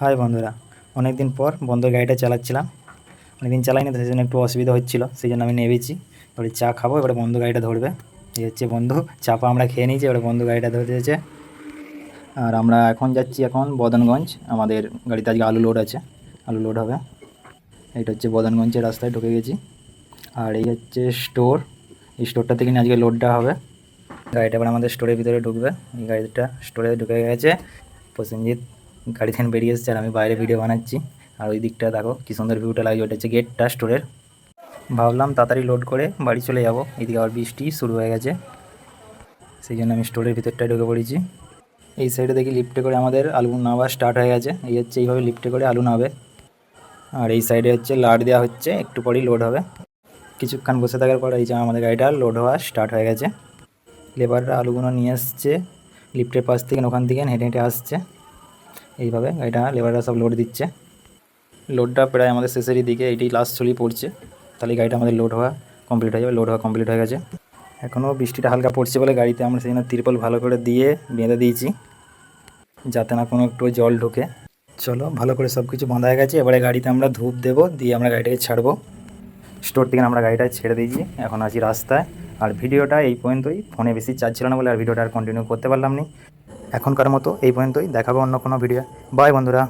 High বন্ধুরা, অনেক দিন পর বন্ধুর গাড়িটা চালাচ্ছিলাম। অনেকদিন চালাইনি তো, সেই জন্য একটু অসুবিধা হচ্ছিলো, সেই জন্য আমি নেমেছি। এবারে চা খাবো, এবারে বন্ধু গাড়িটা ধরবে। এই হচ্ছে বন্ধু, চাপা আমরা খেয়ে নিয়েছি, এবারে বন্ধু গাড়িটা ধরেছে। আর আমরা এখন যাচ্ছি বদনগঞ্জ। আমাদের গাড়িতে আজকে আলু লোড আছে, আলু লোড হবে। এইটা হচ্ছে বদনগঞ্জের রাস্তায় ঢুকে গেছি। আর এই হচ্ছে স্টোর, এই স্টোরটা থেকে নিয়ে আজকে লোডটা হবে। গাড়িটা এবার আমাদের স্টোরের ভিতরে ঢুকবে। এই গাড়িটা স্টোরে ঢুকে গেছে। প্রসেনজিৎ গাড়ি থেকে বেরিয়ে এসেছে আর আমি বাইরে ভিডিও বানাচ্ছি। আর ওই দিকটা দেখো কি সুন্দর ভিউটা লাগছে, ওটা হচ্ছে গেটটা স্টোরের। ভাবলাম তাড়াতাড়ি লোড করে বাড়ি চলে যাব, এদিকে আবার বৃষ্টি শুরু হয়ে গেছে, সেই জন্য আমি স্টোরের ভিতরটায় ঢুকে পড়েছি। এই সাইডে দেখি লিফটে করে আমাদের আলু নামা স্টার্ট হয়ে গেছে। এই হচ্ছে এইভাবে লিফটে করে আলু নামবে। আর এই সাইডে হচ্ছে লাড দেওয়া হচ্ছে, একটু পরেই লোড হবে। কিছুক্ষণ বসে থাকার পর এই যে আমাদের গাড়িটা লোড হওয়া স্টার্ট হয়ে গেছে। লেবাররা আলুগুলো নিয়ে আসছে লিফটের পাশ থেকে, ওখান থেকে হেঁটে হেঁটে আসছে। এইভাবে গাড়িটা লেবাররা সব লোড দিচ্ছে। লোডটা প্রায় আমাদের শেষেরই দিকে, এইটাই লাস্ট চলেই পড়ছে, তাহলে গাড়িটা আমাদের লোড হওয়া কমপ্লিট হয়ে যাবে। লোড হওয়া কমপ্লিট হয়ে গেছে। এখনও বৃষ্টিটা হালকা পড়ছে বলে গাড়িতে আমরা সেই জন্য তিরপল ভালো করে দিয়ে বেঁধে দিয়েছি, যাতে না কোনো একটু জল ঢোকে। চলো, ভালো করে সব কিছু বাঁধা হয়ে গেছে। এবারে গাড়িতে আমরা ধূপ দেবো, দিয়ে আমরা গাড়িটাকে ছাড়বো। স্টোর থেকে আমরা গাড়িটা ছেড়ে দিয়েছি, এখন আছি রাস্তায়। আর ভিডিওটা এই পর্যন্তই। ফোনে বেশি চার্জ ছিল না বলে আর ভিডিওটা আর কন্টিনিউ করতে পারলাম না। এখনকার মতো এই পর্যন্তই, দেখাবো অন্য কোনো ভিডিও। বাই বন্ধুরা।